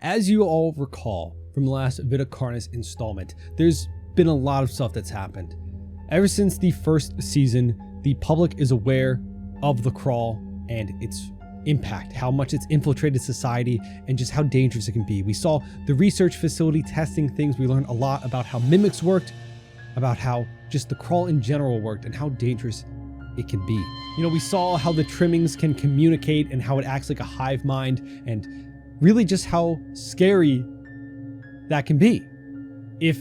As you all recall from the last Vita Carnis installment, there's been a lot of stuff that's happened. Ever since the first season, the public is aware of the crawl and its impact, how much it's infiltrated society, and just how dangerous it can be. We saw the research facility testing things. We learned a lot about how mimics worked, about how just the crawl in general worked, and how dangerous it can be. You know, we saw how the trimmings can communicate and how it acts like a hive mind, and really just how scary that can be. If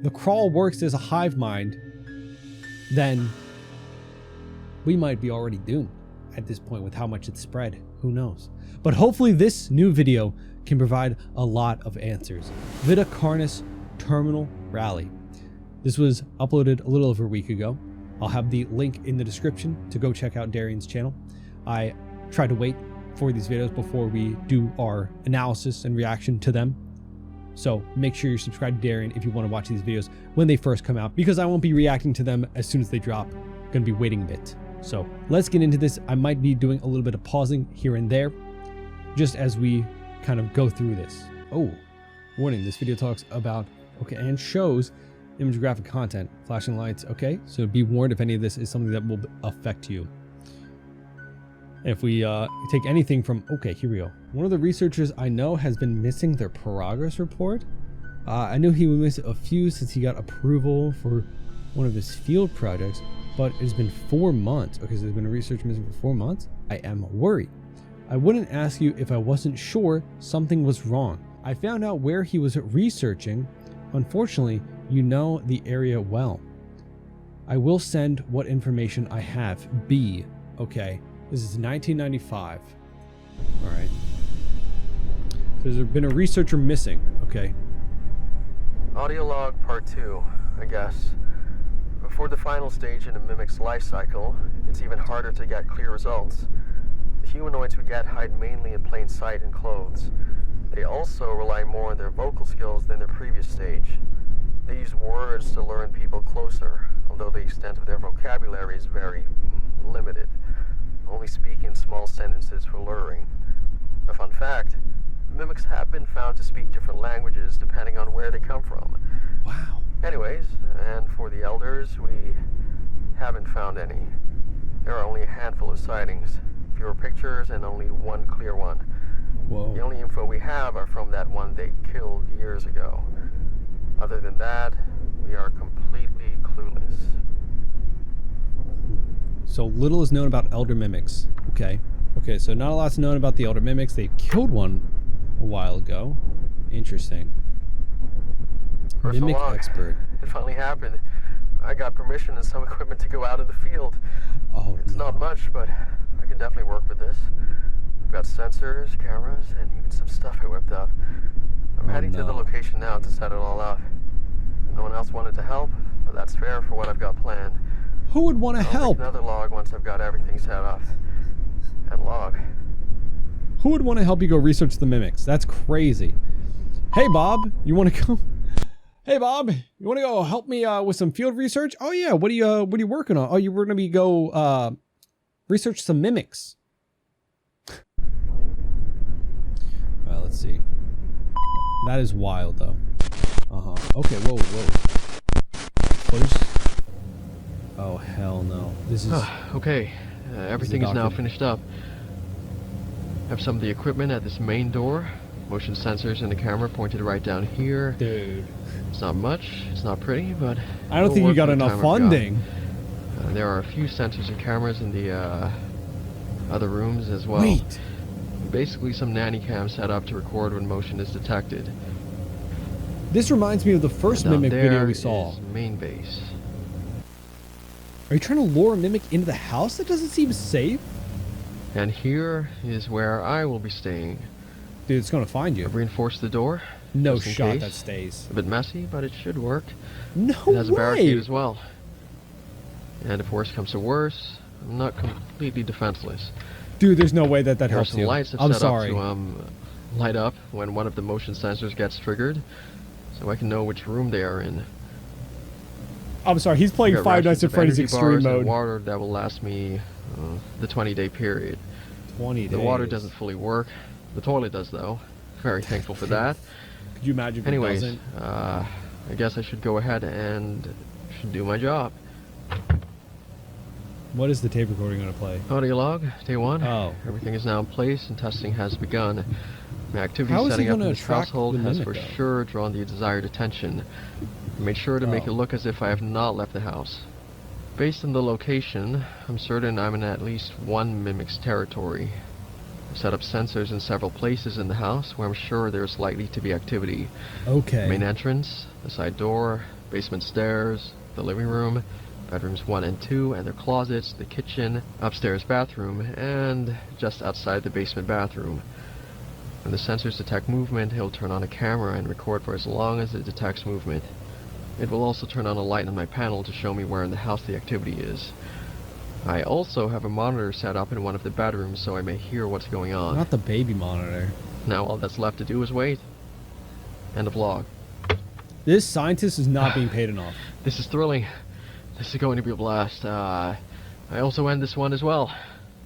the crawl works as a hive mind, then we might be already doomed at this point with how much it's spread. Who knows? But hopefully this new video can provide a lot of answers. Vita Carnis Terminal Rally. This was uploaded a little over a week ago. I'll have the link in the description to go check out Darian's channel. I try to wait for these videos before we do our analysis and reaction to them. So make sure you're subscribed to Darian if you want to watch these videos when they first come out, because I won't be reacting to them as soon as they drop. Gonna be waiting a bit. So let's get into this. I might be doing a little bit of pausing here and there just as we kind of go through this. Oh, warning, this video talks about, okay, and shows image graphic content, flashing lights, okay? So be warned if any of this is something that will affect you. If we take anything from, okay, here we go. One of the researchers I know has been missing their progress report. I knew he would miss a few since he got approval for one of his field projects, but it's been 4 months. Okay, so there's been a research missing for 4 months. I am worried. I wouldn't ask you if I wasn't sure something was wrong. I found out where he was researching. Unfortunately, you know the area well. I will send what information I have. B. Okay, this is 1995. All right. So there's been a researcher missing. Okay. Audio log part 2, I guess. Before the final stage in a mimic's life cycle, it's even harder to get clear results. The humanoids we get hide mainly in plain sight in clothes. They also rely more on their vocal skills than their previous stage. They use words to lure in people closer, although the extent of their vocabulary is very limited, only speaking small sentences for luring. A fun fact, mimics have been found to speak different languages depending on where they come from. Wow. Anyways, and for the elders, we haven't found any. There are only a handful of sightings, fewer pictures, and only one clear one. Whoa. The only info we have are from that one they killed years ago. Other than that, we are completely clueless. So little is known about elder mimics. Okay. Okay, so not a lot's known about the elder mimics. They killed one a while ago. Interesting. Personal Mimic log. expert. It finally happened. I got permission and some equipment to go out in the field. Oh, It's no. not much, but I can definitely work with this. I've got sensors, cameras, and even some stuff I whipped up. I'm heading to the location now to set it all up. No one else wanted to help, but that's fair for what I've got planned. Who would want to I'll help? make another log once I've got everything set up. And log. Who would want to help you go research the mimics? That's crazy. Hey, Bob, you want to go? Hey, Bob, you want to go help me with some field research? Oh yeah, what are you working on? Oh, you were gonna be go research some mimics. Let's see. That is wild, though. Okay, whoa. What is? Oh hell no! This is okay. Everything is now finished up. Have some of the equipment at this main door. Motion sensors and the camera pointed right down here. dude. It's not much. It's not pretty, but I don't think you got enough funding. There are a few sensors and cameras in the other rooms as well. Wait. Basically, some nanny cams set up to record when motion is detected. This reminds me of the first And down mimic there video we saw. is main base. Are you trying to lure a mimic into the house? That doesn't seem safe. And here is where I will be staying. Dude, it's gonna find you. I've reinforced the door. No just in shot case. that stays. A bit messy, but it should work. No It has a barricade way. as well. And if worse comes to worse, I'm not completely defenseless. Dude, there's no way that There are helps some you. lights I've I'm set sorry. up to light up when one of the motion sensors gets triggered, so I can know which room they are in. I'm sorry. He's playing Got Five Nights rations at of Freddy's energy Extreme bars and Mode. water that will last me the 20-day period. 20 days. The water doesn't fully work. The toilet does though. Very thankful for that. Could you imagine if it Anyways, doesn't? I guess I should go ahead and should do my job. What is the tape recording going to play? Audio log, day 1. Oh. Everything is now in place and testing has begun. My activity How is he setting up in gonna this attract household the has mimic, for though? sure drawn the desired attention. I made sure to make it Oh. look as if I have not left the house. Based on the location, I'm certain I'm in at least one mimic's territory. I've set up sensors in several places in the house where I'm sure there's likely to be activity. Okay. Main entrance, the side door, basement stairs, the living room, bedrooms 1 and 2 and their closets, the kitchen, upstairs bathroom, and just outside the basement bathroom. When the sensors detect movement, it'll turn on a camera and record for as long as it detects movement. It will also turn on a light on my panel to show me where in the house the activity is. I also have a monitor set up in one of the bedrooms so I may hear what's going on. Not the baby monitor. Now all that's left to do is wait. End of log. This scientist is not being paid enough. This is thrilling. This is going to be a blast. I also end this one as well.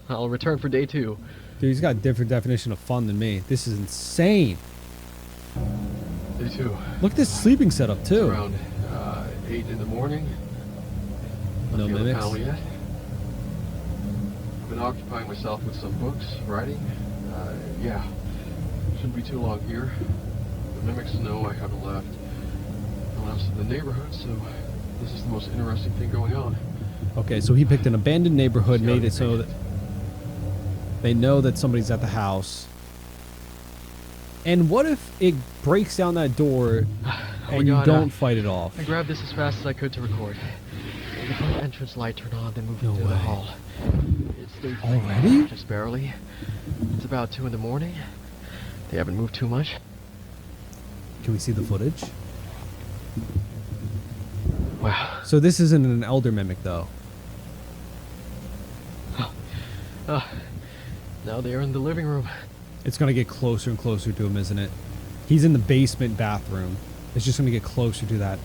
I'll return for day 2. Dude, he's got a different definition of fun than me. This is insane. Day 2. Look at this sleeping setup, too. Around 8 in the morning. No Nothing on the mimics. panel yet. I've been occupying myself with some books, writing. Yeah, shouldn't be too long here. The mimics know I haven't left. No one else in the neighborhood, so this is the most interesting thing going on. Okay, so he picked an abandoned neighborhood, See how made they it so make that they know that somebody's at the house. And what if it breaks down that door Oh and you my God, don't fight it off? I grabbed this as fast as I could to record. The front entrance light turned on, then moved No into the way. hall. It's day 3, Already? just barely. It's about 2 in the morning. They haven't moved too much. Can we see the footage? Wow. So this isn't an elder mimic, though. Now they're in the living room. It's going to get closer and closer to him, isn't it? He's in the basement bathroom. It's just going to get closer to that.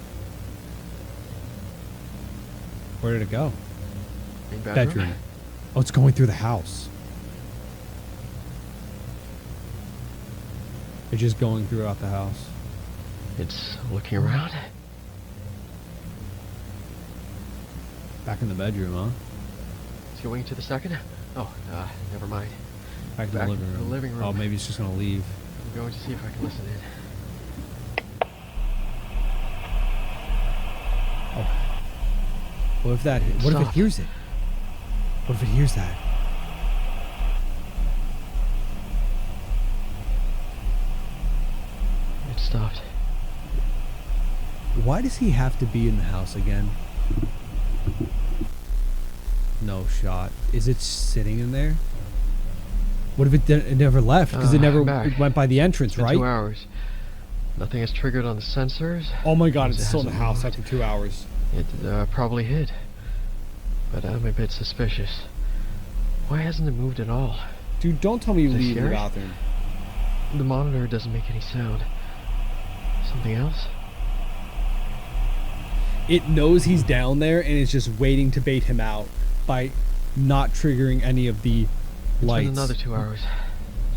Where did it go? Main bedroom. Oh, it's going through the house. It's just going throughout the house. It's looking around. Back in the bedroom, huh? It's going to the second. Oh, never mind. Back in Back the living to the room. living room. Oh, maybe it's just going to leave. I'm going to see if I can listen in. Oh. What if that... What if it Stop. hears it? What if it hears that? It stopped. Why does he have to be in the house again? No shot. Is it sitting in there? What if it never left? Because it never back. it went by the entrance, It's been right? 2 hours. Nothing is triggered on the sensors. Oh my god, it's It still in the hasn't house moved. after 2 hours. It probably hid. But I'm a bit suspicious. Why hasn't it moved at all? Dude, don't tell me you Is it leave the scary? bathroom. The monitor doesn't make any sound. Something else? It knows he's down there and is just waiting to bait him out by not triggering any of the lights. It's been another 2 hours.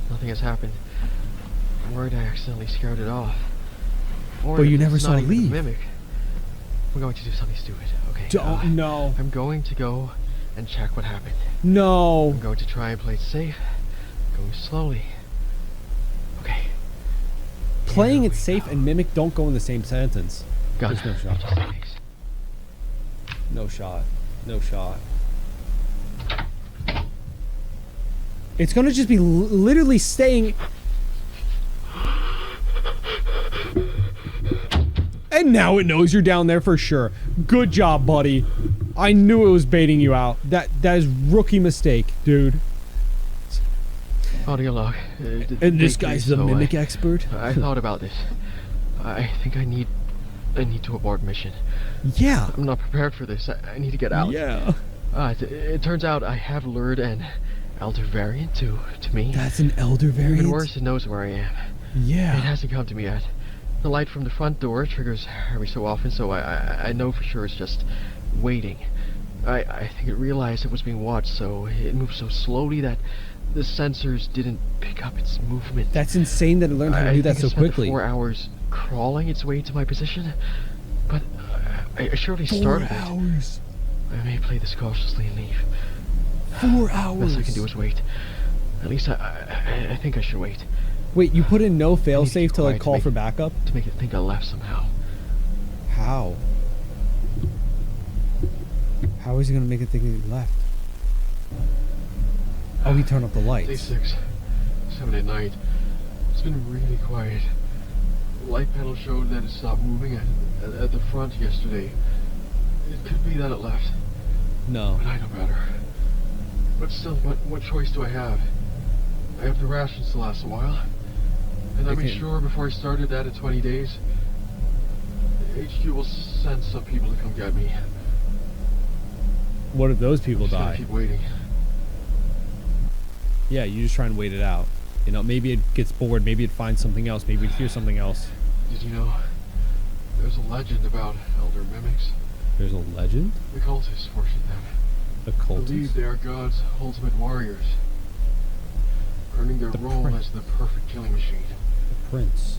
Nothing has happened. I'm worried I accidentally scared it off. Or But you if never it's saw not it even a leave. Mimic. We're going to do something stupid. Okay. Don't, no. I'm going to go and check what happened. No. I'm going to try and play it safe. Going slowly. Okay. Playing Here it we safe go. and mimic don't go in the same sentence. Gun. There's no shot. Just in case. No shot. No shot. It's gonna just be literally staying. And now it knows you're down there for sure. Good job, buddy. I knew it was baiting you out. That is rookie mistake, dude. Audio log. And this guy's the mimic expert. I thought about this. I think I need to abort mission. Yeah. I'm not prepared for this. I need to get out. Yeah. It turns out I have lured an elder variant to me. That's an elder variant. Even worse, it knows where I am. Yeah. It hasn't come to me yet. The light from the front door triggers every so often, so I know for sure it's just waiting. I think it realized it was being watched, so it moved so slowly that The sensors didn't pick up its movement. That's insane that it learned how to do that so I spent quickly. 4 hours crawling its way to my position, but I surely started 4 hours. it. I may play this cautiously and leave. 4 hours. Best I can do is wait. At least I think I should wait. Wait, you put in no failsafe to like quiet to call make- for backup? To make it think I left somehow. How? How is he gonna make it think that he left? Oh, he turned up the Day lights. 6, 7 at night. It's been really quiet. The light panel showed that it stopped moving at the front yesterday. It could be that it left, No. but I know better. But still, what choice do I have? I have the rations to last a while, and I made Okay. sure before I started that in 20 days, HQ will send some people to come get me. What if those people Just gotta die? keep waiting. Yeah, you just try and wait it out. You know, maybe it gets bored, maybe it finds something else, maybe it hears something else. Did you know there's a legend about elder mimics? There's a legend? The cultists worship them. The Believe cultists? they are God's ultimate warriors, earning their The role prince. as the perfect killing machine. The prince.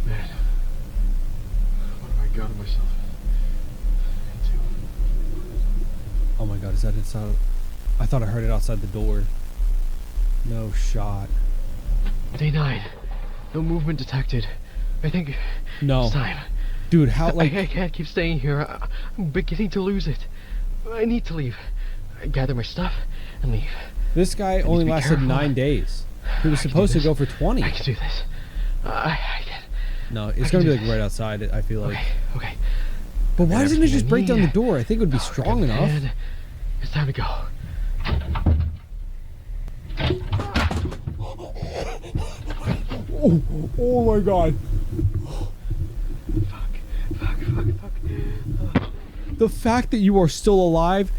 Man, what have I gotten myself into? Oh my god, is that inside? I thought I heard it outside the door. No shot. Day 9. No movement detected. I think No. it's time. Dude, how, like... I can't keep staying here. I'm beginning to lose it. I need to leave. I gather my stuff and leave. This guy need only to be lasted careful. 9 days. He was I can supposed do to go this. for 20. I can do this. I can. No, it's can gonna be do like right outside, I feel like. Okay. But why Got doesn't it everything just I break down the need. door? I think it would be strong enough. And it's time to go. Oh my god. Fuck. The fact that you are still alive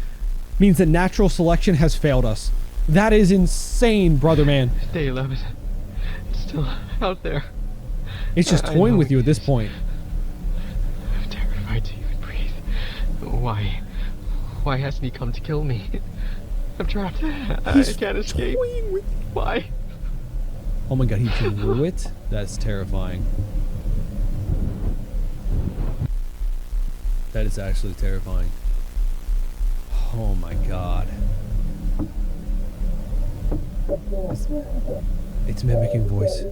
means that natural selection has failed us. That is insane, brother man. Day 11. It's still out there. It's just I toying know with you it at this is. point. I'm terrified to even breathe. Why hasn't he come to kill me? I'm trapped. I can't escape. Toying with- Why? Oh my god, he drew it? That's terrifying. That is actually terrifying. Oh my god. It's mimicking voice.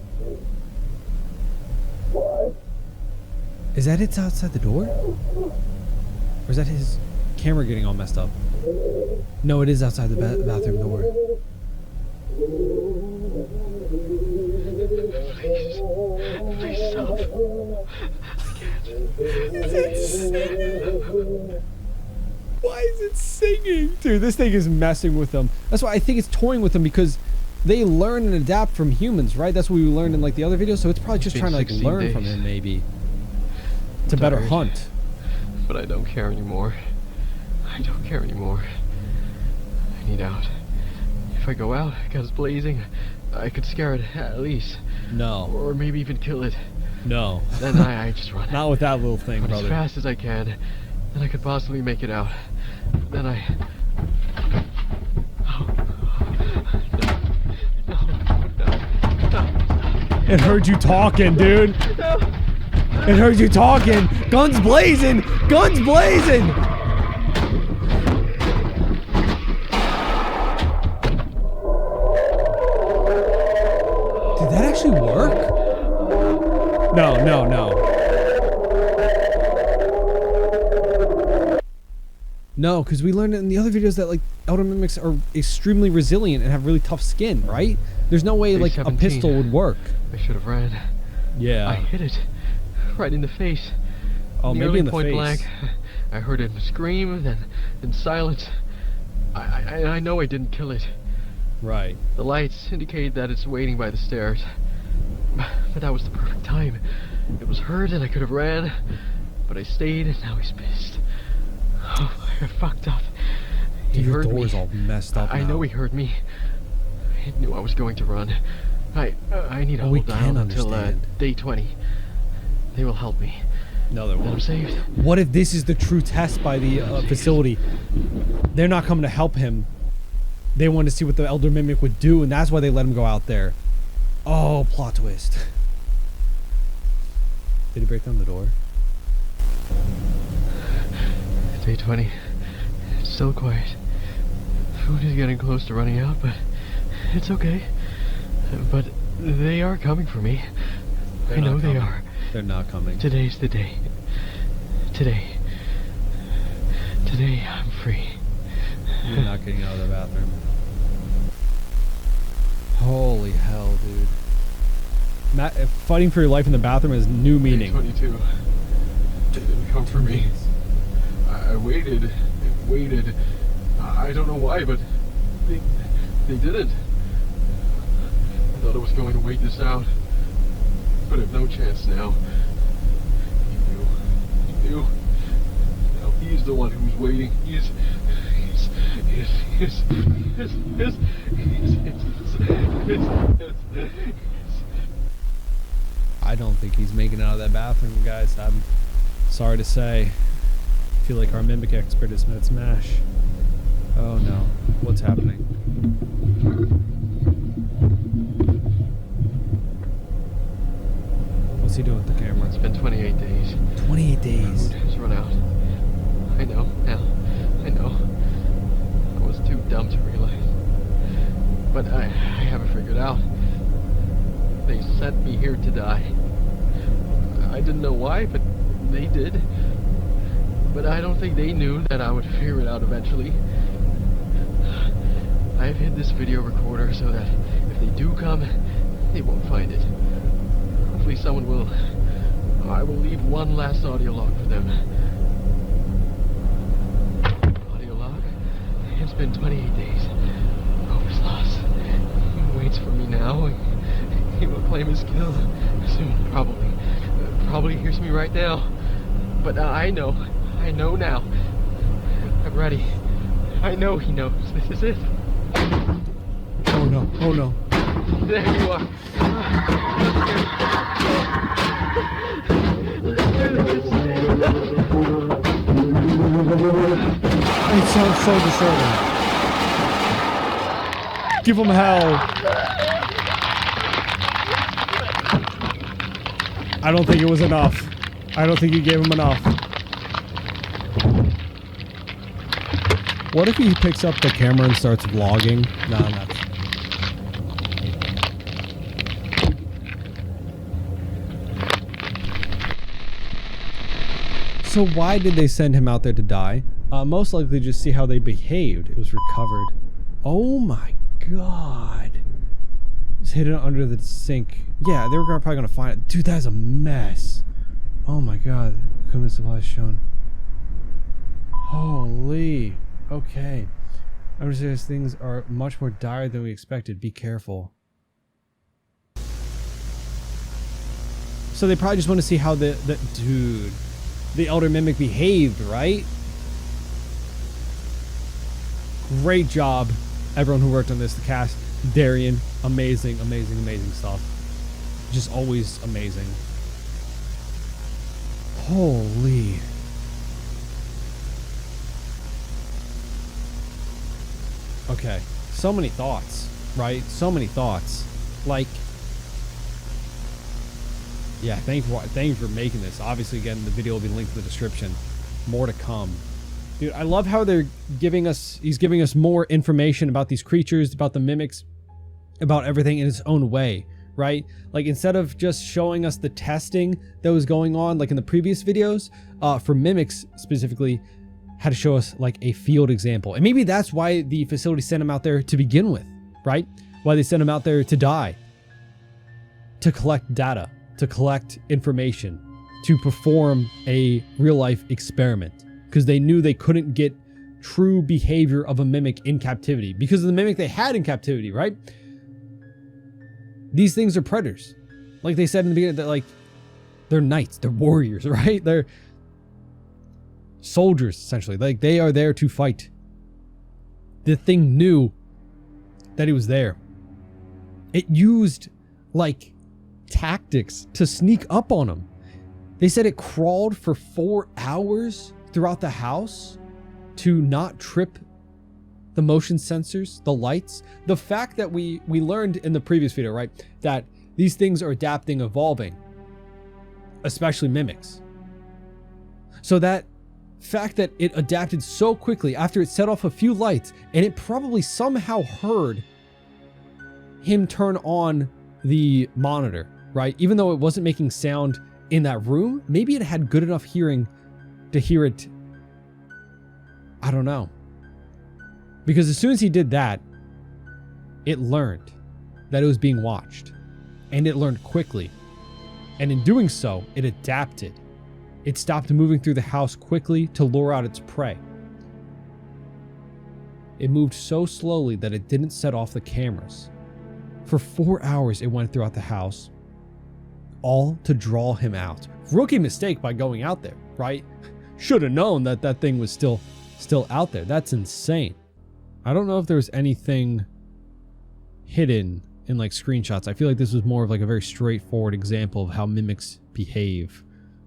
Is that it outside the door? Or is that his camera getting all messed up? No, it is outside the bathroom door. Please stop. Why is it singing? Dude, this thing is messing with them. That's why I think it's toying with them, because they learn and adapt from humans, right? That's what we learned in like the other videos. So it's probably just It's trying to been like 16 learn from days. him, maybe. To better tired. hunt. But I don't care anymore. I don't care anymore. I need out. If I go out, guns blazing, I could scare it at least. No. Or maybe even kill it. No. Then I just run. Not with that little thing, But as brother. fast as I can, then I could possibly make it out. Then I... No. It heard you talking, dude. It heard you talking. Guns blazing. Guns blazing. Did that actually work? No, no, no. No, because we learned in the other videos that like elder mimics are extremely resilient and have really tough skin, right? There's no way Day like a 17. pistol would work. I should have ran. Yeah. I hit it. Right in the face. Oh, maybe Nearly in the point face. blank. I heard it scream, then silence. I know I didn't kill it. Right. The lights indicate that it's waiting by the stairs. But that was the perfect time. It was heard and I could have ran. But I stayed and now he's pissed. Oh, I fucked up. He Dude, your heard door's me. all messed up I now. know he heard me. He knew I was going to run. I need to Oh, we hold can down until understand. day 20. They will help me. No, they Then I'm won't. saved. What if this is the true test by the facility? They're not coming to help him. they wanted to see what the Elder Mimic would do, and that's why they let him go out there. Oh, plot twist. Did he break down the door? Day 20. It's still quiet. Food is getting close to running out, but it's okay. But they are coming for me. I know they are. They're not coming. Today's the day. Today I'm free. You're not getting out of the bathroom. Holy hell, dude. Fighting for your life in the bathroom has new meaning. 22. They didn't come for me. I waited and waited. I don't know why, but they didn't. I thought I was going to wait this out, but I have no chance now. He knew. Now he's the one who's waiting. He's I don't think he's making it out of that bathroom, guys. I'm sorry to say. I feel like our mimic expert has met smash. Oh no. What's happening? What's he doing with the camera? It's been 28 days. 28 days. Food has run out. I know, now. I know. I was too dumb to realize. But I have it figured out. They sent me here to die. I didn't know why, but they did. But I don't think they knew that I would figure it out eventually. I've hid this video recorder so that if they do come, they won't find it. Hopefully someone will. I will leave one last audio log for them. Audio log? It's been 28 days. Hope's lost. He waits for me now. He will claim his kill soon, probably. Probably hears me right now. But I know. I know now. I'm ready. I know he knows. This is it. Oh no. Oh no. There you are. It sounds so disturbing. Give him hell. I don't think it was enough. I don't think you gave him enough. What if he picks up the camera and starts vlogging? No, not. So why did they send him out there to die? Most likely just see how they behaved. It was recovered. Oh my god. It's hidden under the sink. Yeah, they were probably gonna find it. Dude, that's a mess. Oh my god. Equipment supplies shown. Holy. Okay. Understand things are much more dire than we expected. Be careful. So they probably just want to see how the Elder Mimic behaved, right? Great job, everyone who worked on this. The cast, Darian, amazing, amazing, amazing stuff. Just always amazing. Holy. Okay, so many thoughts, right? So many thoughts. Like, yeah, thank you for making this. Obviously, again, the video will be linked in the description. More to come. Dude, I love how they're giving us, he's giving us more information about these creatures, about the mimics, about everything in its own way, right? Like, instead of just showing us the testing that was going on, like in the previous videos, for mimics specifically, had to show us like a field example. And maybe that's why the facility sent him out there to begin with, right? Why they sent him out there to die. To collect data, to collect information, to perform a real life experiment. Because they knew they couldn't get true behavior of a mimic in captivity. Because of the mimic they had in captivity, right? These things are predators. Like they said in the beginning, that like, they're knights, they're warriors, right? They're soldiers, essentially. Like, they are there to fight. The thing knew that he was there. It used, like, tactics to sneak up on him. They said it crawled for 4 hours throughout the house to not trip the motion sensors, the lights, the fact that we learned in the previous video, right, that these things are adapting, evolving, especially mimics. So that fact that it adapted so quickly after it set off a few lights, and it probably somehow heard him turn on the monitor, right? Even though it wasn't making sound in that room, maybe it had good enough hearing to hear it. I don't know. Because as soon as he did that, it learned that it was being watched, and it learned quickly. And in doing so, it adapted. It stopped moving through the house quickly to lure out its prey. It moved so slowly that it didn't set off the cameras. For 4 hours, it went throughout the house, all to draw him out. Rookie mistake by going out there, right? Should have known that that thing was still out there. That's insane. I don't know if there was anything hidden in like screenshots. I feel like this was more of like a very straightforward example of how mimics behave.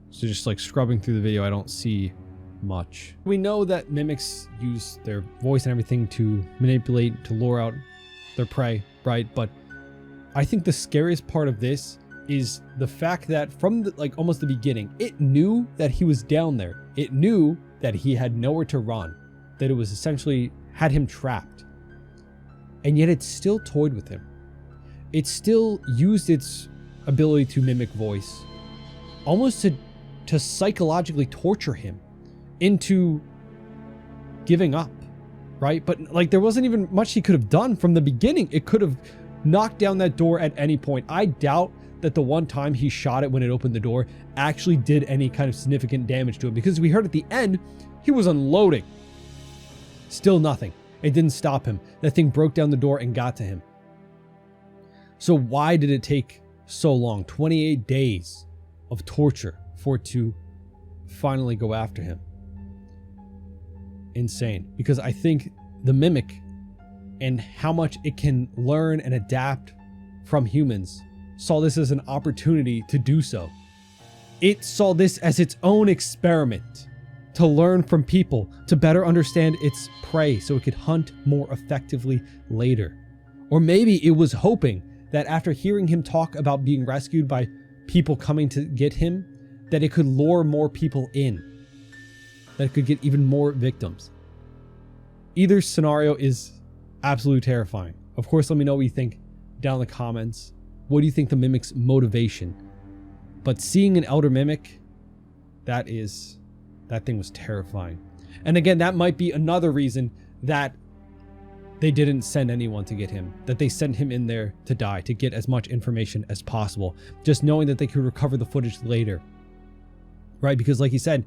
So just like scrubbing through the video, I don't see much. We know that mimics use their voice and everything to manipulate, to lure out their prey, right? But I think the scariest part of this is the fact that from the, like almost the beginning, it knew that he was down there. It knew that he had nowhere to run, that it was essentially had him trapped. And yet it still toyed with him. It still used its ability to mimic voice almost to psychologically torture him into giving up, right? But like there wasn't even much he could have done from the beginning. It could have knocked down that door at any point. I doubt that the one time he shot it when it opened the door actually did any kind of significant damage to it, because we heard at the end he was unloading. Still nothing. It didn't stop him. That thing broke down the door and got to him. So why did it take so long? 28 days of torture for it to finally go after him. Insane. Because I think the mimic and how much it can learn and adapt from humans saw this as an opportunity to do so. It saw this as its own experiment to learn from people, to better understand its prey so it could hunt more effectively later. Or maybe it was hoping that after hearing him talk about being rescued by people coming to get him, that it could lure more people in, that it could get even more victims. Either scenario is absolutely terrifying. Of course, let me know what you think down in the comments. What do you think the mimic's motivation? But seeing an elder mimic, that thing was terrifying. And again, that might be another reason that they didn't send anyone to get him, that they sent him in there to die, to get as much information as possible, just knowing that they could recover the footage later, right? Because like he said,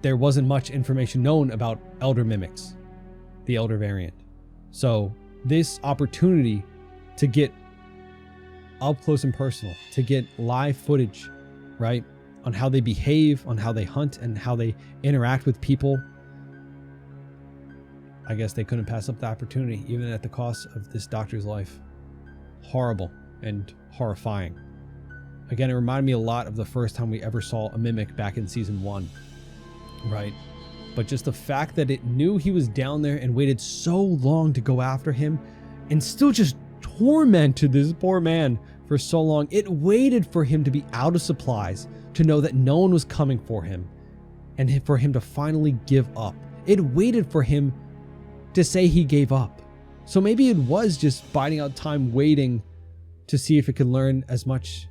there wasn't much information known about elder mimics, the elder variant. So this opportunity to get up close and personal, to get live footage, right, on how they behave, on how they hunt, and how they interact with people, I guess they couldn't pass up the opportunity, even at the cost of this doctor's life. Horrible and horrifying. Again, it reminded me a lot of the first time we ever saw a mimic back in season 1, right? But just the fact that it knew he was down there and waited so long to go after him, and still just tormented this poor man for so long. It waited for him to be out of supplies, to know that no one was coming for him, and for him to finally give up. It waited for him to say he gave up. So maybe it was just biding out time, waiting to see if it could learn as much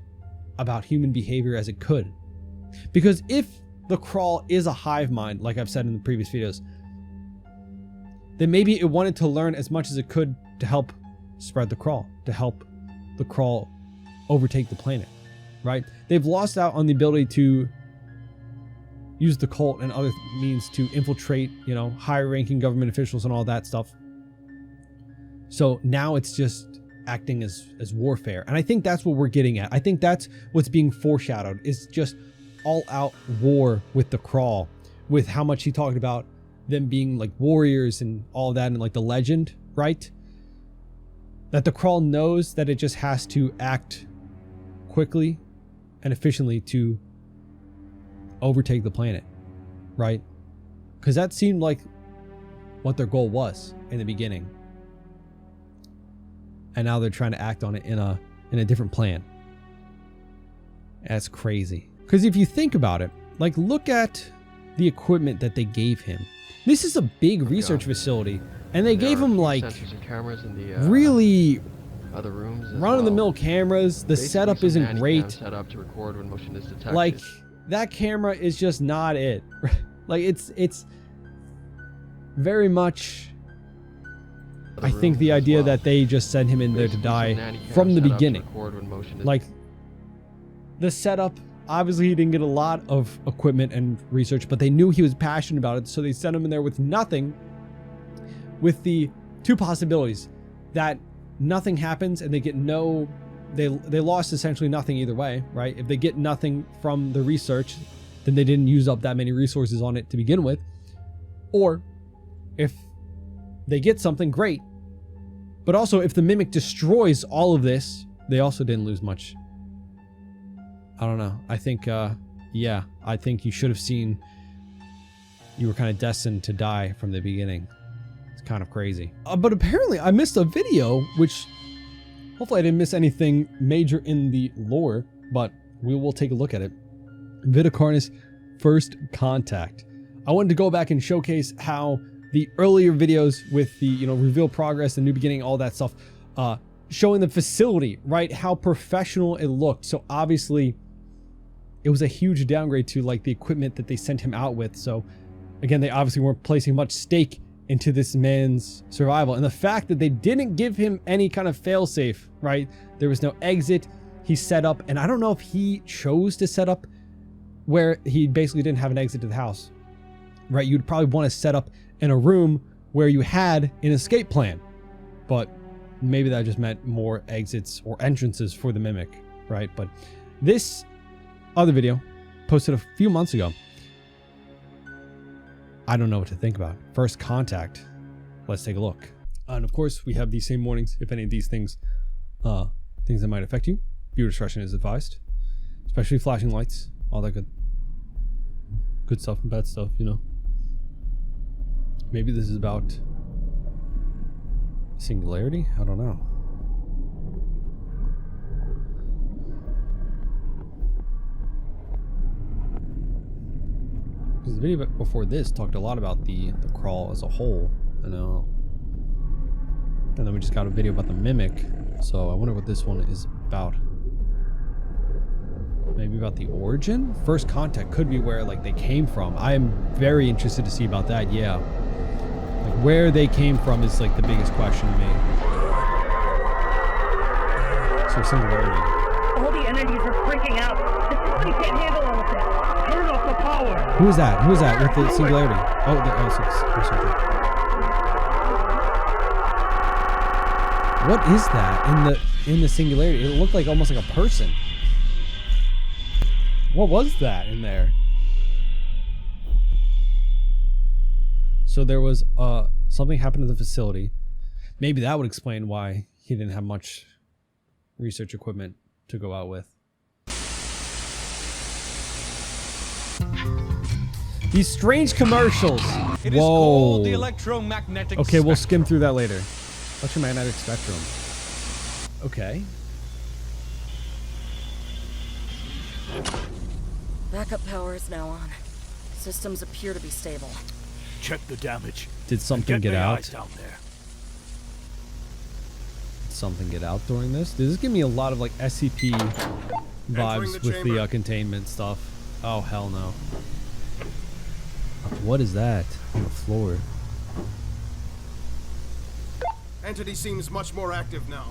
about human behavior as it could. Because if the crawl is a hive mind, like I've said in the previous videos, then maybe it wanted to learn as much as it could to help spread the crawl, to help the crawl overtake the planet, right? They've lost out on the ability to use the cult and other means to infiltrate, higher ranking government officials and all that stuff. So now it's just acting as warfare. And I think that's what we're getting at. I think that's what's being foreshadowed, is just all out war with the crawl, with how much he talked about them being like warriors and all that, and like the legend, right? That the crawl knows that it just has to act quickly and efficiently to overtake the planet, right? Because that seemed like what their goal was in the beginning. And now they're trying to act on it in a different plan. That's crazy. Because if you think about it, like, look at the equipment that they gave him. This is a big research facility, and they gave him like cameras in the, really other rooms. Run-of-the-mill cameras. The setup isn't great. Set up to record when motion is detected. Like, that camera is just not it. Like, it's very much. I think the idea that they just sent him in there to die from the beginning. Like, the setup, obviously he didn't get a lot of equipment and research, but they knew he was passionate about it, so they sent him in there with nothing, with the two possibilities that nothing happens and they get no, they lost essentially nothing either way, right? If they get nothing from the research, then they didn't use up that many resources on it to begin with. Or if they get something great, but also if the mimic destroys all of this, they also didn't lose much. I don't know. I think, yeah, I think you should have seen you were kind of destined to die from the beginning. It's kind of crazy. But apparently I missed a video, which hopefully I didn't miss anything major in the lore, but we will take a look at it. Vita Carnis First Contact. I wanted to go back and showcase how the earlier videos with the, you know, reveal progress, the new beginning, all that stuff, showing the facility, right? How professional it looked. So obviously it was a huge downgrade to like the equipment that they sent him out with. So again, they obviously weren't placing much stake into this man's survival. And the fact that they didn't give him any kind of failsafe, right? There was no exit. He set up, and I don't know if he chose to set up where he basically didn't have an exit to the house, right? You'd probably want to set up in a room where you had an escape plan, but maybe that just meant more exits or entrances for the mimic, right? But this other video posted a few months ago. I don't know what to think about. First Contact. Let's take a look. And of course, we have these same warnings. If any of these things that might affect you, viewer discretion is advised, especially flashing lights, all that good stuff and bad stuff, you know. Maybe this is about singularity? I don't know. Because the video before this talked a lot about the crawl as a whole, you know. And then we just got a video about the mimic. So I wonder what this one is about. Maybe about the origin? First Contact could be where like they came from. I am very interested to see about that, yeah. Like where they came from is like the biggest question to me. So singularity. All the energies are freaking out. The system can't handle all of this. Turn off the power. Who is that? Who is that with the singularity? Oh, what is that in the singularity? It looked like almost like a person. What was that in there? So there was something happened to the facility. Maybe that would explain why he didn't have much research equipment to go out with. These strange commercials. It is called the electromagnetic Okay, we'll spectrum. skim through that later. Electromagnetic spectrum. Okay. Backup power is now on. Systems appear to be stable. Check the damage. Did something get out? Down there. Did something get out during this? Does this give me a lot of like SCP vibes with the containment stuff? Oh, hell no. What is that on the floor? Entity seems much more active now.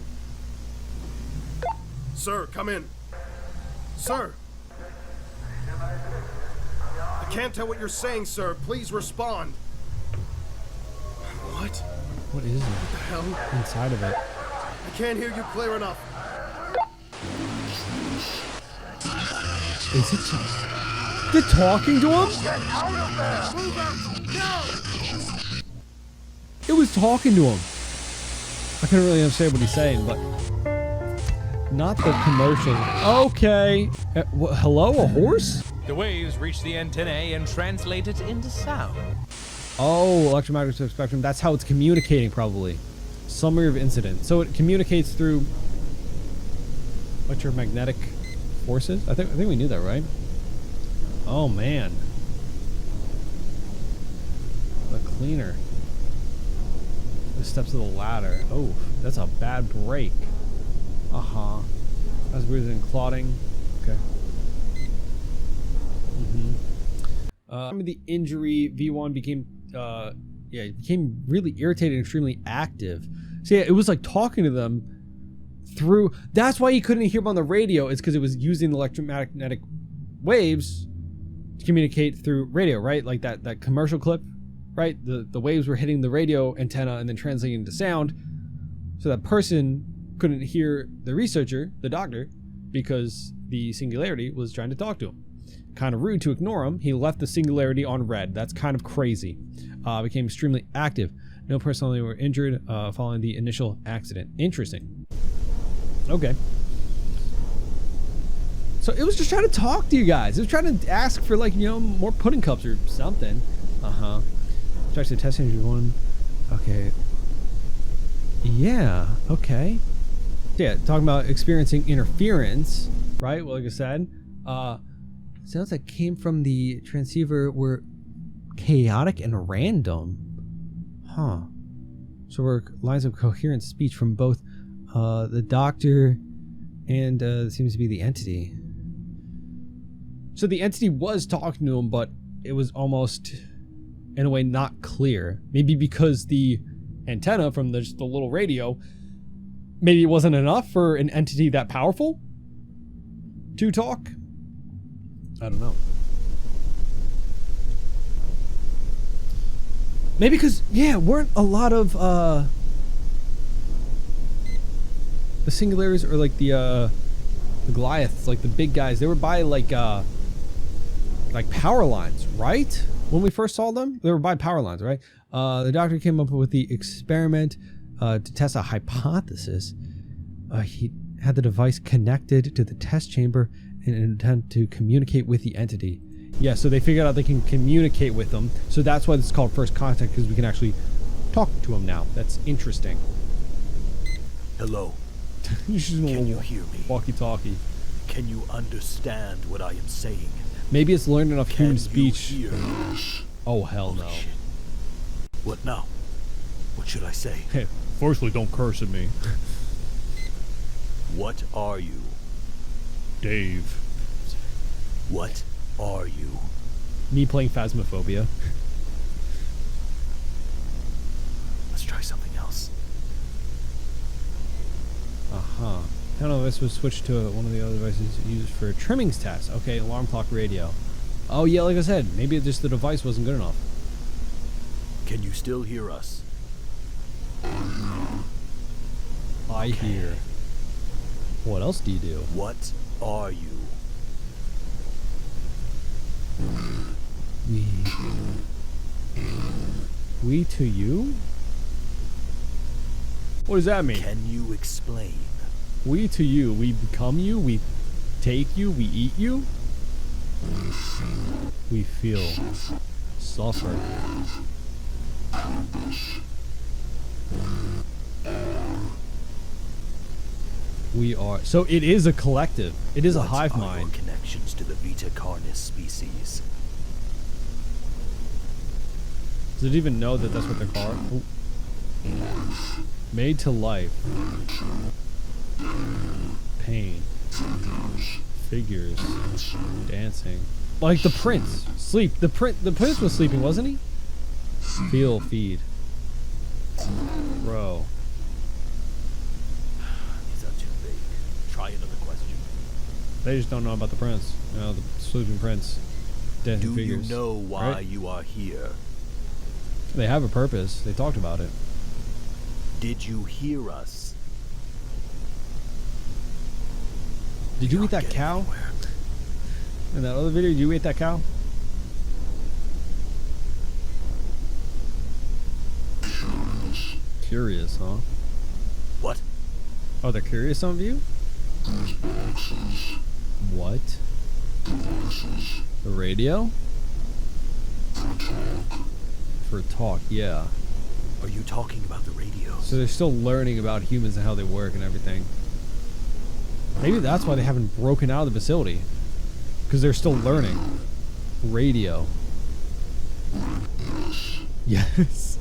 Sir, come in. Sir! I can't tell what you're saying, sir. Please respond. What? What is it? What the hell? Inside of it. I can't hear you clear enough. Is it they're talking to him? Move out! No! It was talking to him. I couldn't really understand what he's saying, but not the commercial. Okay. Hello, a horse? The waves reach the antennae and translate it into sound. Oh, electromagnetic spectrum. That's how it's communicating, probably. Summary of incident. So it communicates through electromagnetic forces. I think we knew that, right? Oh man. The cleaner. The steps of the ladder. Oh, that's a bad break. That's weird than clotting. Okay. The injury, V1 became became really irritated and extremely active. So yeah, it was like talking to them through. That's why he couldn't hear them on the radio. It's because it was using the electromagnetic waves to communicate through radio, right? Like that commercial clip, right? The waves were hitting the radio antenna and then translating into sound. So that person couldn't hear the researcher, the doctor, because the singularity was trying to talk to him. Kind of rude to ignore him. He left the singularity on red. That's kind of crazy. Became extremely active. No personnel were injured following the initial accident. Interesting. Okay. So it was just trying to talk to you guys. It was trying to ask for, like, more pudding cups or something. Starts the test engine one. Okay. Yeah. Okay. Yeah, talking about experiencing interference, right? Well, like I said, sounds that came from the transceiver were chaotic and random. So were lines of coherent speech from both the doctor and seems to be the entity. So the entity was talking to him, but it was almost, in a way, not clear. Maybe because the antenna from just the little radio, maybe it wasn't enough for an entity that powerful to talk. I don't know. Maybe because, weren't a lot of the singularities, or like the Goliaths, like the big guys, they were by like power lines, right? When we first saw them, they were by power lines, right? The doctor came up with the experiment to test a hypothesis. He had the device connected to the test chamber in an attempt to communicate with the entity. Yeah, so they figured out they can communicate with them. So that's why this is called first contact, because we can actually talk to them now. That's interesting. Hello. Can you hear me? Walkie-talkie. Can you understand what I am saying? Maybe it's learned enough human Can speech. you hear? Oh, hell no. Shit. What now? What should I say? Hey, firstly, don't curse at me. What are you? Dave. What are you? Me playing Phasmophobia. Let's try something else. I don't know, this was switched to one of the other devices used for Trimmings test. Okay, alarm clock radio. Oh yeah, like I said, maybe just the device wasn't good enough. Can you still hear us? I hear. What else do you do? What are you? We to you? What does that mean? Can you explain? We to you, we become you, we take you, we eat you? We feel, suffer. We are, so it is a collective. It is a hive What are your mind. connections to the Vita Carnis species? Does it even know that that's what they're called? Ooh. Made to life. Pain. Figures. Dancing. Like the prince. Sleep. The prince was sleeping, wasn't he? Feel, feed. Bro. These are too big. Try another question. They just don't know about the prince. You know, the sleeping prince. Dancing Do figures. you know why Right? you are here? They have a purpose. They talked about it. Did you hear us? Did you We eat aren't that getting cow? anywhere. In that other video, did you eat that cow? Curious, huh? What? Oh, they're curious, some of you? What? The radio? for talk, yeah. Are you talking about the radios? So they're still learning about humans and how they work and everything. Maybe that's why they haven't broken out of the facility. Because they're still learning. Radio. Yes.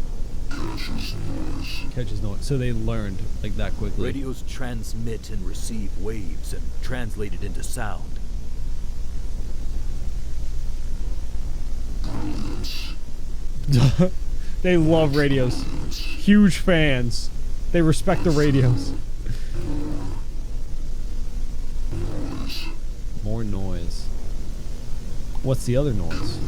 Catches noise. So they learned like that quickly. Radios transmit and receive waves and translate it into sound. They love radios. Huge fans. They respect the radios. More noise. What's the other noise?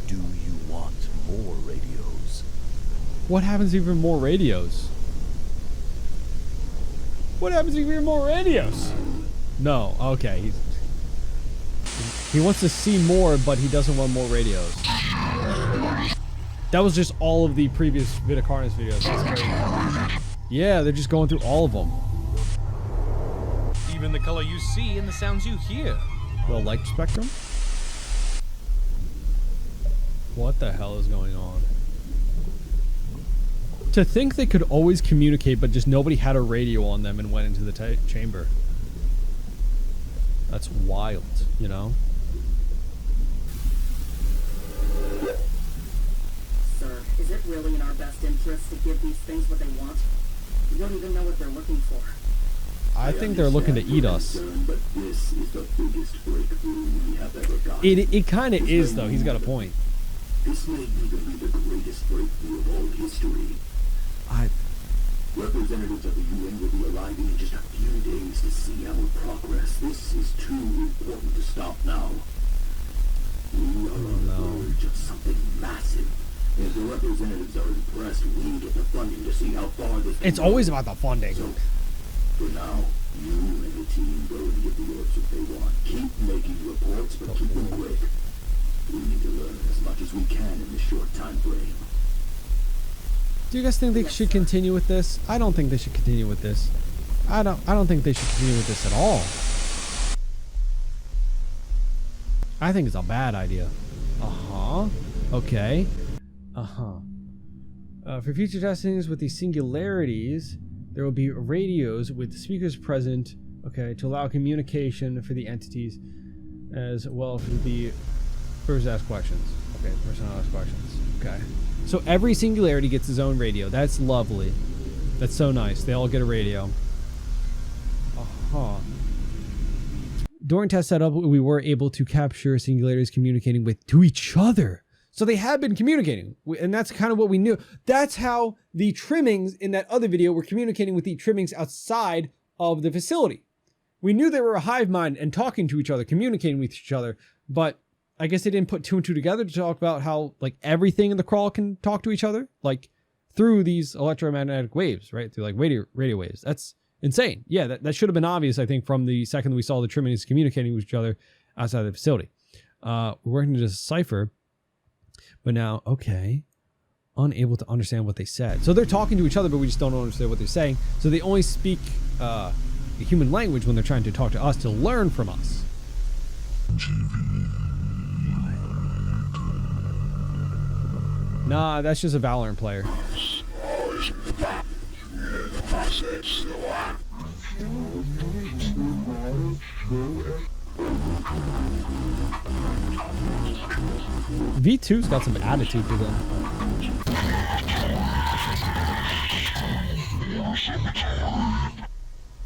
Do you want more radios? What happens if even more radios? What happens if even more radios? No. Okay. He wants to see more, but he doesn't want more radios. That was just all of the previous Vita Carnis videos. That's crazy. Yeah, they're just going through all of them. Even the color you see and the sounds you hear. Well, light spectrum? What the hell is going on? To think they could always communicate, but just nobody had a radio on them and went into the chamber. That's wild, you know? Sir, is it really in our best interest to give these things what they want? We don't even know what they're looking for. I think they're looking to eat us. But this is the biggest breakthrough we have ever gotten. It kind of is, though. He's got a point. This may even be the greatest breakthrough of all history. Representatives of the UN will be arriving in just a few days to see our progress. This is too important to stop now. We are on the verge of something massive. If the representatives are impressed, we get the funding to see how far this... It's always about the funding. So, for now, you and the team go and get the orcs if they want. Keep making reports, but keep them quick. We need to learn as much as we can in this short time frame. Do you guys think they should continue with this? I don't think they should continue with this. I don't think they should continue with this at all. I think it's a bad idea. Okay. For future testings with these singularities, there will be radios with speakers present, okay, to allow communication for the entities, as well for the person to ask questions. Okay, person to ask questions. Okay. So every singularity gets his own radio. That's lovely. That's so nice. They all get a radio. During test setup, we were able to capture singularities communicating to each other. So they have been communicating, and that's kind of what we knew. That's how the Trimmings in that other video were communicating with the Trimmings outside of the facility. We knew they were a hive mind and talking to each other, communicating with each other, but I guess they didn't put two and two together to talk about how like everything in the crawl can talk to each other, like through these electromagnetic waves, right? Through like radio waves. That's insane. Yeah, that should have been obvious, I think, from the second we saw the Trimmings communicating with each other outside the facility. We're working to decipher, but now, okay, unable to understand what they said. So they're talking to each other, but we just don't understand what they're saying. So they only speak the human language when they're trying to talk to us to learn from us. Nah, that's just a Valorant player. V2's got some attitude to them.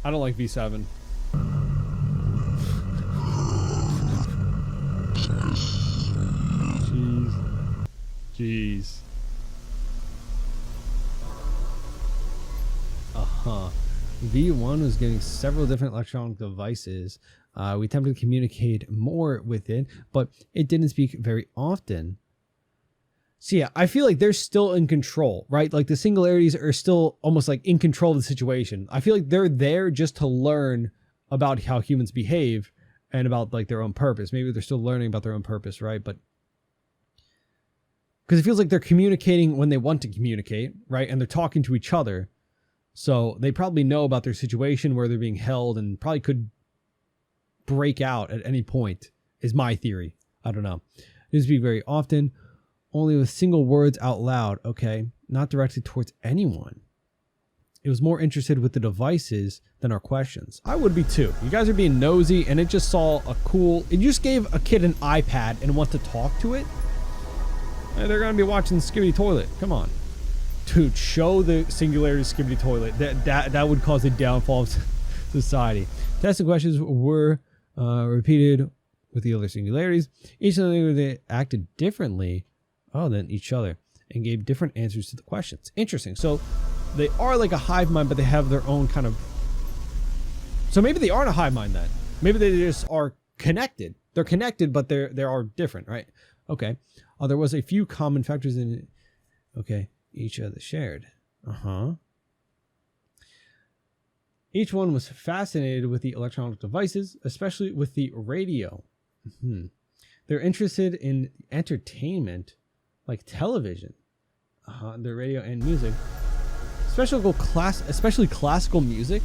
I don't like V7. Jeez. V1 was getting several different electronic devices. We attempted to communicate more with it, but it didn't speak very often. So yeah, I feel like they're still in control, right? Like the singularities are still almost like in control of the situation. I feel like they're there just to learn about how humans behave and about like their own purpose. Maybe they're still learning about their own purpose, right? But because it feels like they're communicating when they want to communicate, right? And they're talking to each other. So they probably know about their situation where they're being held and probably could break out at any point, is my theory. I don't know. Didn't speak very often, only with single words out loud, okay? Not directed towards anyone. It was more interested with the devices than our questions. I would be too. You guys are being nosy, and it just saw a cool... It just gave a kid an iPad and wants to talk to it? And they're going to be watching the Skibidi Toilet. Come on. Dude, show the Singularity Skibidi Toilet. That would cause a downfall of society. Tests and questions were repeated with the other singularities. Each of them they acted differently than each other and gave different answers to the questions. Interesting. So they are like a hive mind, but they have their own kind of... So maybe they aren't a hive mind then. Maybe they just are connected. They're connected, but they are different, right? Okay. There was a few common factors in it. Okay. Each other shared. Each one was fascinated with the electronic devices, especially with the radio. They're interested in entertainment, like television, the radio and music. Especially classical music.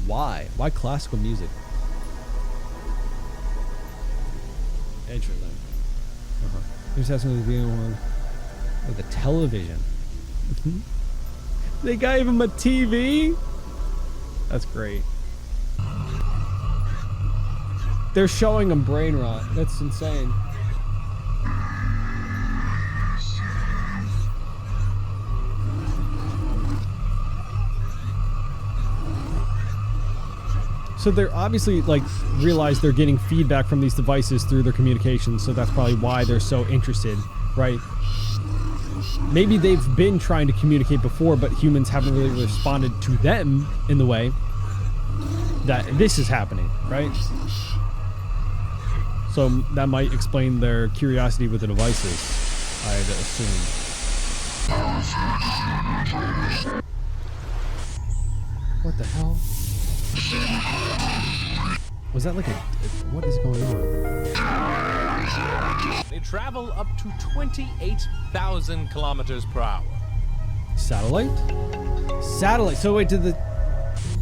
Why? Why classical music? Interesting. There's actually being one with the television. They gave him a TV? That's great. They're showing him brain rot. That's insane. So they're obviously like realize they're getting feedback from these devices through their communications, so that's probably why they're so interested, right? Maybe they've been trying to communicate before, but humans haven't really responded to them in the way that this is happening, right? So that might explain their curiosity with the devices, I'd assume. What the hell? Was that like a... What is going on? They travel up to 28,000 kilometers per hour. Satellite? Satellite. So wait, does the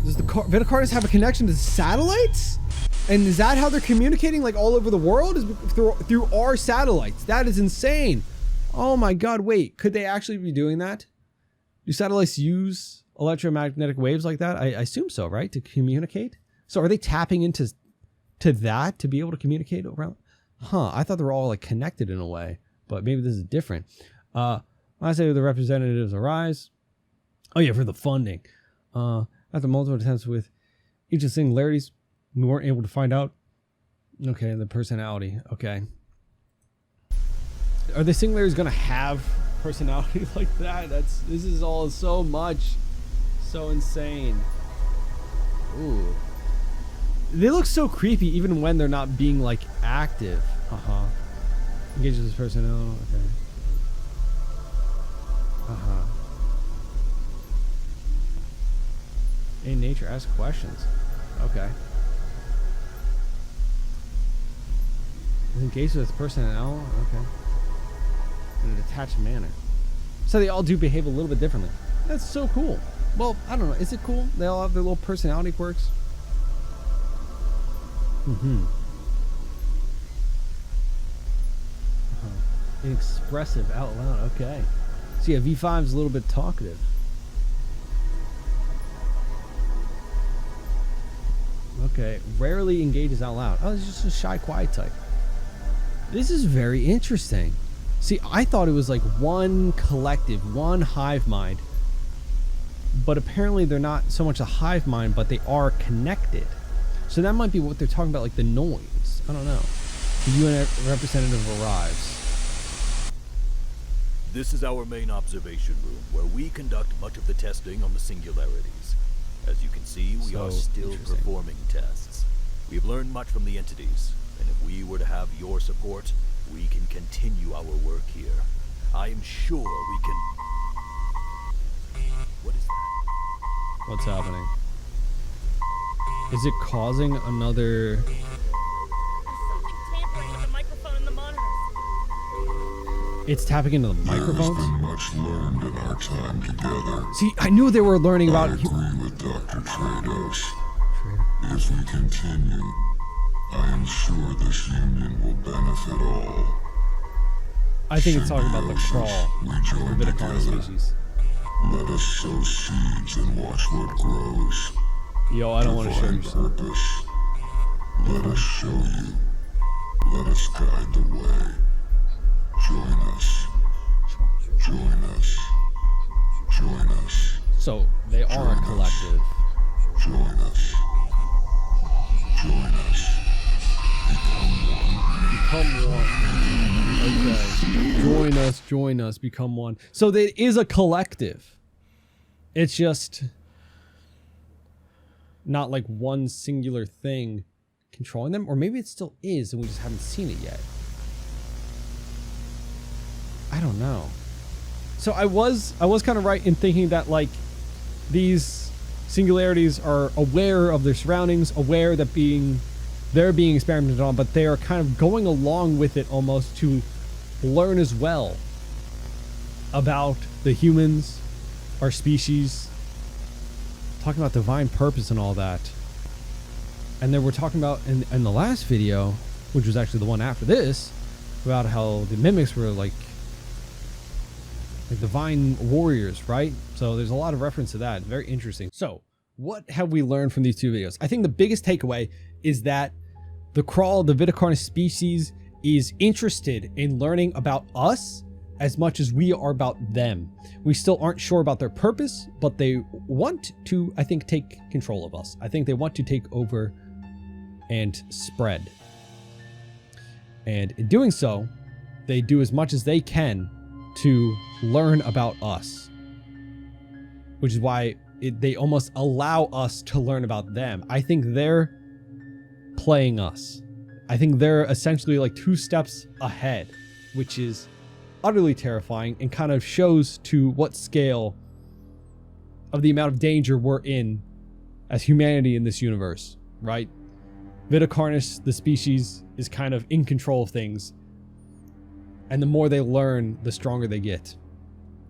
Vita Carnis have a connection to satellites? And is that how they're communicating like all over the world? Is through our satellites? That is insane. Oh my god, wait. Could they actually be doing that? Do satellites use electromagnetic waves like that? I assume so, right? To communicate? So are they tapping into that to be able to communicate around? I thought they were all like connected in a way, but maybe this is different. I say the representatives arise. Oh yeah, for the funding. After multiple attempts with each of the singularities, we weren't able to find out. Okay, the personality. Okay. Are the singularities gonna have personality like that? This is all so much. So insane. Ooh. They look so creepy even when they're not being like active. Engages this personnel. Okay. In nature, ask questions. Okay. Is engaged with personnel. Okay. In a detached manner. So they all do behave a little bit differently. That's so cool. Well, I don't know. Is it cool? They all have their little personality quirks. Inexpressive out loud. Okay. So yeah, V5 is a little bit talkative. Okay. Rarely engages out loud. Oh, it's just a shy, quiet type. This is very interesting. See, I thought it was like one collective, one hive mind. But apparently they're not so much a hive mind, but they are connected. So that might be what they're talking about, like the noise. I don't know. The UN representative arrives. This is our main observation room, where we conduct much of the testing on the singularities. As you can see, we are still performing tests. We have learned much from the entities, and if we were to have your support, we can continue our work here. I am sure we can... What is that? What's happening? Is it causing another... Tampering with the microphone and the monitors. It's tapping into the microphones? There has been much learned in our time together. See, I knew they were learning about... I agree with Dr. Trados. If we continue, I am sure this union will benefit all. I think it's talking about the crawl, the Vita Carnis species. Let us sow seeds and watch what grows. Yo, I don't want to show you something. Purpose. Let us show you. Let us guide the way. Join us. Join us. Join us. So, they are a collective. Join us. Join us. Become one. Okay. Join us, become one. So there is a collective. It's just not like one singular thing controlling them. Or maybe it still is and we just haven't seen it yet. I don't know. So I was kind of right in thinking that like these singularities are aware of their surroundings, aware that they're being experimented on, but they are kind of going along with it almost to learn as well about the humans, our species, talking about divine purpose and all that. And then we're talking about in the last video, which was actually the one after this, about how the mimics were like divine warriors, right? So there's a lot of reference to that. Very interesting. So what have we learned from these two videos? I think the biggest takeaway is that the crawl, the Vita Carnis species, is interested in learning about us as much as we are about them. We still aren't sure about their purpose, but they want to, I think, take control of us. I think they want to take over and spread. And in doing so, they do as much as they can to learn about us, which is why they almost allow us to learn about them. I think they're playing us. I think they're essentially like 2 steps ahead, which is utterly terrifying and kind of shows to what scale of the amount of danger we're in as humanity in this universe, right? Vita Carnis, the species, is kind of in control of things. And the more they learn, the stronger they get.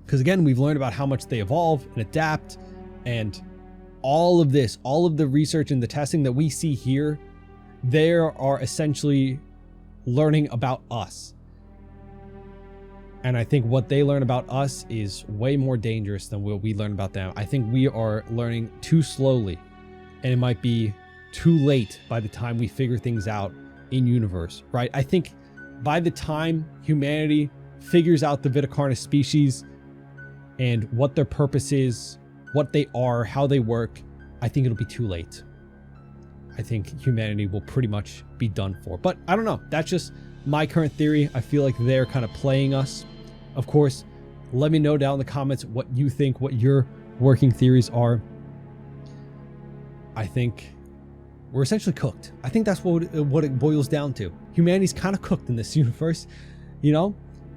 Because again, we've learned about how much they evolve and adapt, and all of this, all of the research and the testing that we see here, they are essentially learning about us. And I think what they learn about us is way more dangerous than what we learn about them. I think we are learning too slowly, and it might be too late by the time we figure things out in universe, right? I think by the time humanity figures out the Vita Carnis species and what their purpose is, what they are, how they work, I think it'll be too late. I think humanity will pretty much be done for. But I don't know. That's just my current theory. I feel like they're kind of playing us. Of course, let me know down in the comments what you think, what your working theories are. I think we're essentially cooked. I think that's what it boils down to. Humanity's kind of cooked in this universe. You know?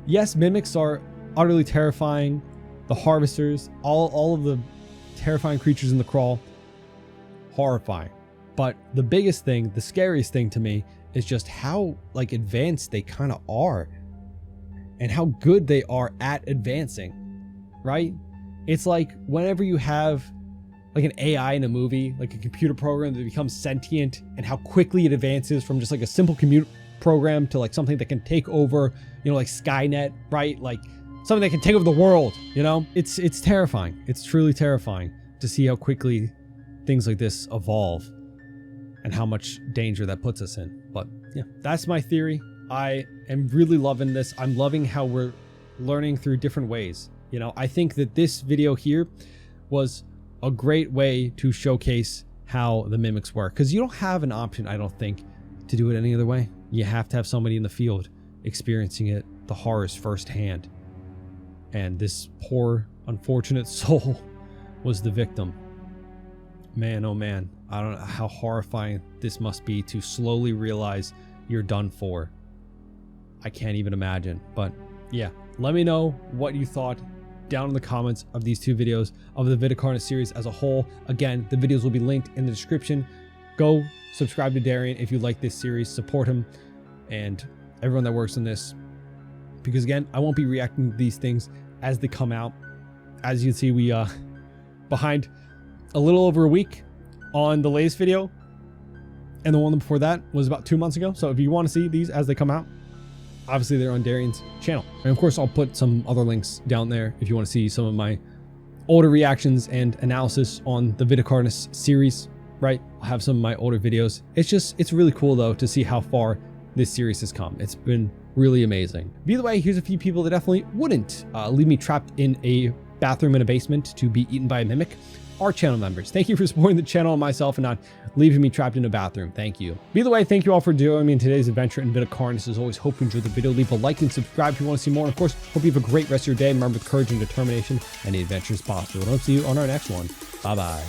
Yes, mimics are utterly terrifying. The harvesters, all of the terrifying creatures in the crawl, horrifying. But the biggest thing, the scariest thing to me, is just how like advanced they kind of are and how good they are at advancing, right? It's like whenever you have like an AI in a movie, like a computer program that becomes sentient, and how quickly it advances from just like a simple computer program to like something that can take over, you know, like Skynet, right? Like something that can take over the world, you know? It's terrifying. It's truly terrifying to see how quickly things like this evolve and how much danger that puts us in. But yeah, that's my theory. I am really loving this. I'm loving how we're learning through different ways. You know, I think that this video here was a great way to showcase how the mimics work, because you don't have an option, I don't think, to do it any other way. You have to have somebody in the field experiencing it, the horrors firsthand. And this poor, unfortunate soul was the victim. Man, oh man, I don't know how horrifying this must be to slowly realize you're done for. I can't even imagine. But yeah, let me know what you thought down in the comments of these 2 videos of the Vita Carnis series as a whole. Again, the videos will be linked in the description. Go subscribe to Darian if you like this series, support him and everyone that works on this, because again, I won't be reacting to these things as they come out. As you can see, we behind a little over a week on the latest video, and the one before that was about 2 months ago. So if you want to see these as they come out, obviously they're on Darian's channel. And of course, I'll put some other links down there if you want to see some of my older reactions and analysis on the Vita Carnis series, right? I'll have some of my older videos. It's really cool though to see how far this series has come. It's been really amazing. By the way, here's a few people that definitely wouldn't leave me trapped in a bathroom in a basement to be eaten by a mimic. Our channel members. Thank you for supporting the channel and myself and not leaving me trapped in a bathroom. Thank you. By the way, thank you all for joining me in today's adventure in Vita Carnis. As always, hope you enjoyed the video. Leave a like and subscribe if you want to see more. And of course, hope you have a great rest of your day. Remember, with courage and determination, any adventure is possible. And I'll see you on our next one. Bye-bye.